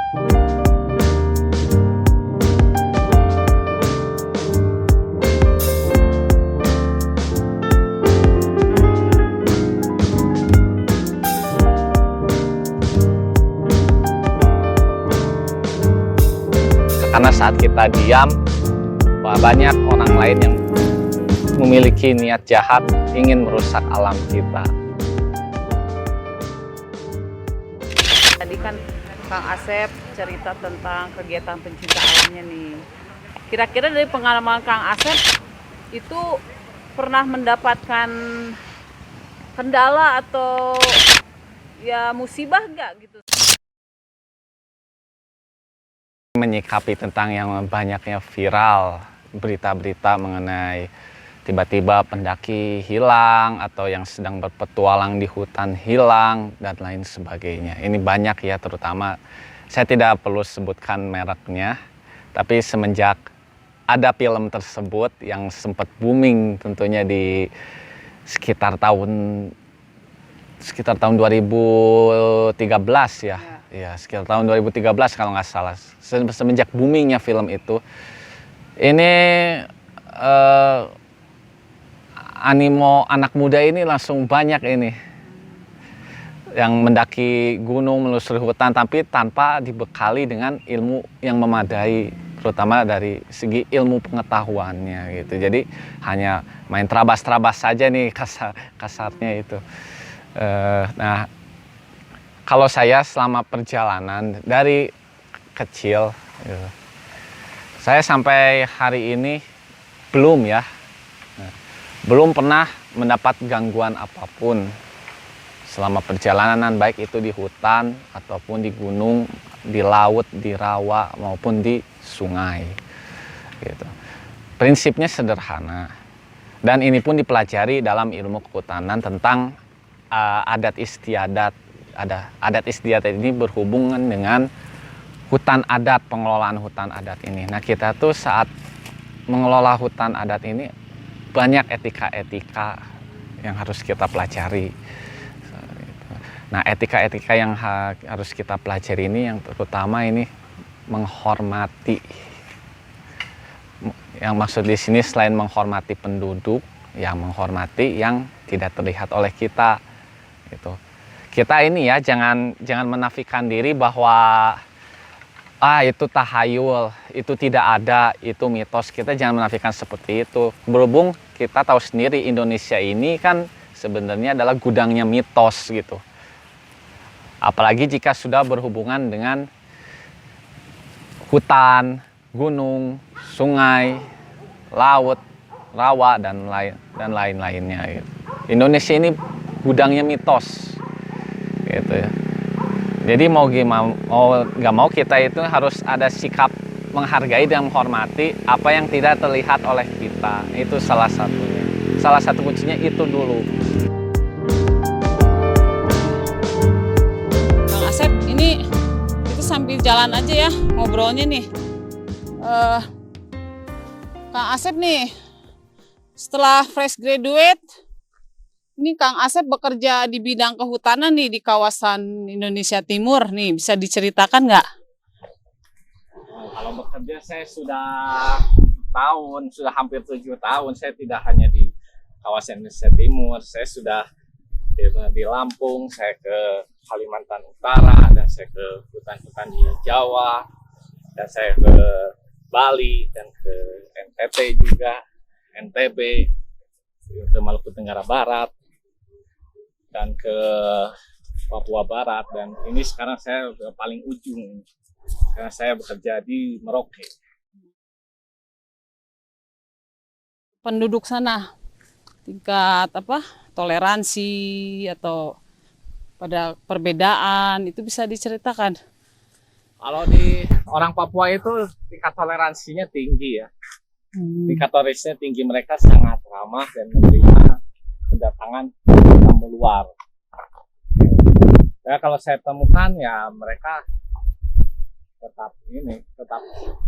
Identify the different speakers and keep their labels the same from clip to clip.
Speaker 1: Karena saat kita diam, banyak orang lain yang memiliki niat jahat ingin merusak alam kita.
Speaker 2: Tadi kan Kang Asep cerita tentang kegiatan pencinta alamnya nih. Kira-kira dari pengalaman Kang Asep itu pernah mendapatkan kendala atau ya musibah nggak gitu?
Speaker 1: Menyikapi tentang yang banyaknya viral berita-berita mengenai tiba-tiba pendaki hilang atau yang sedang berpetualang di hutan hilang dan lain sebagainya. Ini banyak ya, terutama saya tidak perlu sebutkan mereknya, tapi semenjak ada film tersebut yang sempat booming tentunya di sekitar tahun 2013 ya. Ya, sekitar tahun 2013 kalau nggak salah. Semenjak boomingnya film itu, ini animo anak muda ini langsung banyak ini yang mendaki gunung, menelusuri hutan, tapi tanpa dibekali dengan ilmu yang memadai, terutama dari segi ilmu pengetahuannya gitu. Jadi hanya main terabas-terabas saja nih kasarnya itu. Nah, kalau saya selama perjalanan dari kecil, saya sampai hari ini belum pernah mendapat gangguan apapun selama perjalanan, baik itu di hutan ataupun di gunung, di laut, di rawa maupun di sungai. Gitu. Prinsipnya sederhana, dan ini pun dipelajari dalam ilmu kehutanan tentang adat istiadat. Adat istiadat ini berhubungan dengan hutan adat, pengelolaan hutan adat ini. Nah, kita tuh saat mengelola hutan adat ini banyak etika-etika yang harus kita pelajari. Nah, etika-etika yang harus kita pelajari ini yang terutama ini menghormati. Yang maksud di sini selain menghormati penduduk, yang menghormati yang tidak terlihat oleh kita. Gitu. Kita ini ya jangan menafikan diri bahwa itu tahayul, itu tidak ada, itu mitos. Kita jangan menafikan seperti itu. Berhubung kita tahu sendiri Indonesia ini kan sebenarnya adalah gudangnya mitos gitu. Apalagi jika sudah berhubungan dengan hutan, gunung, sungai, laut, rawa dan lain-lainnya gitu. Indonesia ini gudangnya mitos. Gitu ya. Jadi mau nggak mau kita itu harus ada sikap menghargai dan menghormati apa yang tidak terlihat oleh kita. Itu salah satunya. Salah satu kuncinya itu dulu.
Speaker 2: Kang Asep, ini kita sambil jalan aja ya ngobrolnya nih. Kang Asep nih, setelah fresh graduate, ini Kang Asep bekerja di bidang kehutanan nih di kawasan Indonesia Timur nih, bisa diceritakan nggak?
Speaker 1: Kalau bekerja saya sudah hampir 7 tahun. Saya tidak hanya di kawasan Indonesia Timur, saya sudah di Lampung, saya ke Kalimantan Utara, dan saya ke hutan-hutan di Jawa, dan saya ke Bali, dan ke NTT juga, NTB, ke Maluku Tenggara Barat, dan ke Papua Barat, dan ini sekarang saya paling ujung karena saya bekerja di Merauke.
Speaker 2: Penduduk sana tingkat toleransi atau pada perbedaan itu bisa diceritakan?
Speaker 1: Kalau di orang Papua itu tingkat toleransinya tinggi ya. Tingkat toleransinya tinggi, mereka sangat ramah dan menerima kedatangan tamu luar. Ya, kalau saya temukan ya mereka tetap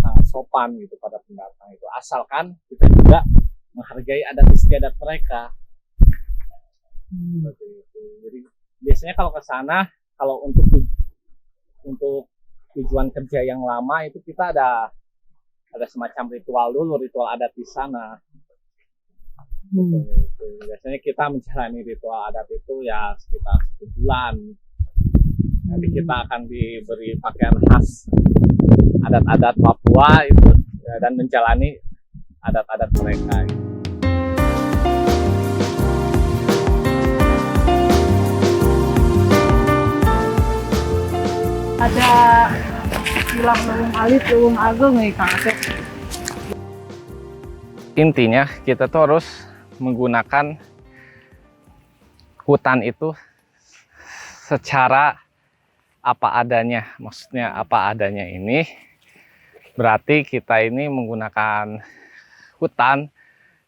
Speaker 1: sangat sopan gitu pada pendatang itu, asalkan kita juga menghargai adat istiadat mereka. Jadi biasanya kalau ke sana, kalau untuk tujuan kerja yang lama itu kita ada semacam ritual dulu, ritual adat di sana. Biasanya kita menjalani ritual adat itu ya sekitar 1 bulan. Nanti kita akan diberi pakaian khas adat-adat Papua itu ya, dan menjalani adat-adat mereka.
Speaker 2: Ada bilang leuweung alit, leuweung ageng nih Kang Asep.
Speaker 1: Intinya kita tuh harus menggunakan hutan itu secara apa adanya. Maksudnya apa adanya ini berarti kita ini menggunakan hutan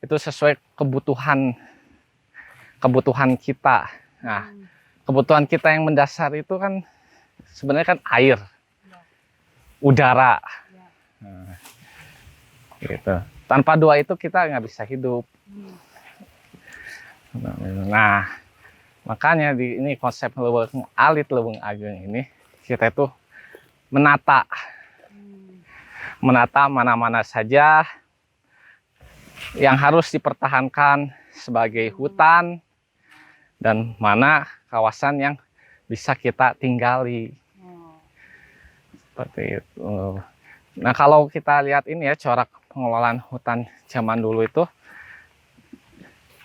Speaker 1: itu sesuai kebutuhan kita. Nah, kebutuhan kita yang mendasar itu kan sebenarnya kan air, udara. Nah, gitu. Tanpa dua itu kita nggak bisa hidup. Nah, makanya di ini konsep leuweung alit, leuweung ageng ini kita itu menata mana-mana saja yang harus dipertahankan sebagai hutan dan mana kawasan yang bisa kita tinggali. Seperti itu. Nah, kalau kita lihat ini ya corak pengelolaan hutan zaman dulu itu,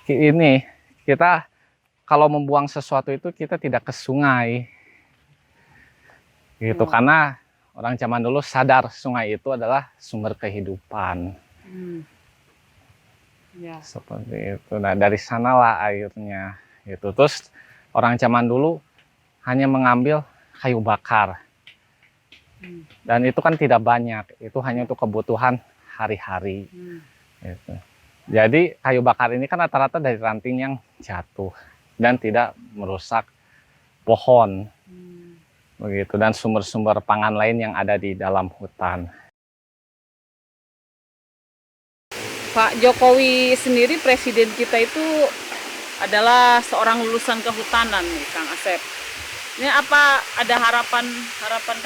Speaker 1: ini kita kalau membuang sesuatu itu kita tidak ke sungai, gitu. Karena orang zaman dulu sadar sungai itu adalah sumber kehidupan.
Speaker 2: Ya.
Speaker 1: Seperti itu. Nah, dari sanalah airnya. Gitu. Terus orang zaman dulu hanya mengambil kayu bakar. Dan itu kan tidak banyak, itu hanya untuk kebutuhan hari-hari. Gitu. Jadi kayu bakar ini kan rata-rata dari ranting yang jatuh dan tidak merusak pohon. Begitu, dan sumber-sumber pangan lain yang ada di dalam hutan.
Speaker 2: Pak Jokowi sendiri, presiden kita itu adalah seorang lulusan kehutanan nih Kang Asep. Ini apa ada harapan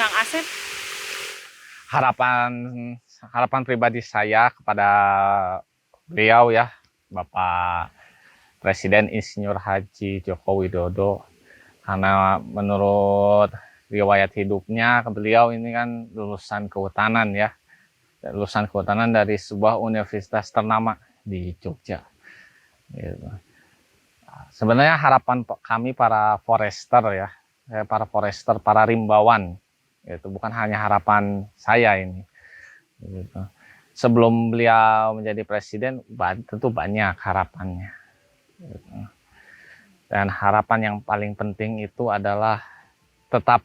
Speaker 2: Kang Asep?
Speaker 1: Harapan pribadi saya kepada beliau ya, Bapak Presiden Insinyur Haji Joko Widodo, karena menurut riwayat hidupnya beliau ini kan lulusan kehutanan ya, lulusan kehutanan dari sebuah universitas ternama di Jogja. Gitu. Sebenarnya harapan kami para forester ya, para rimbawan, itu bukan hanya harapan saya ini. Gitu. Sebelum beliau menjadi presiden, tentu banyak harapannya. Gitu. Dan harapan yang paling penting itu adalah tetap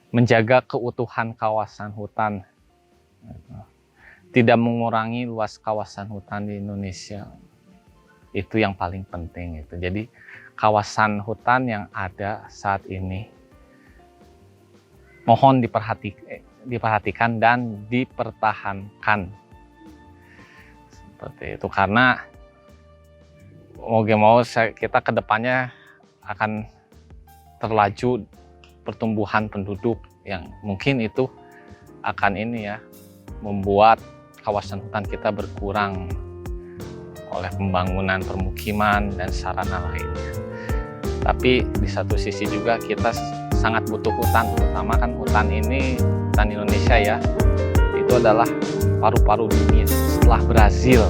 Speaker 1: menjaga keutuhan kawasan hutan. Gitu. Tidak mengurangi luas kawasan hutan di Indonesia. Itu yang paling penting. Itu. Jadi kawasan hutan yang ada saat ini mohon diperhatikan dan dipertahankan. Seperti itu, karena mau kita ke depannya akan terlaju pertumbuhan penduduk yang mungkin itu akan membuat kawasan hutan kita berkurang oleh pembangunan permukiman dan sarana lainnya. Tapi di satu sisi juga kita sangat butuh hutan, terutama kan hutan Indonesia ya, itu adalah paru-paru dunia setelah Brazil.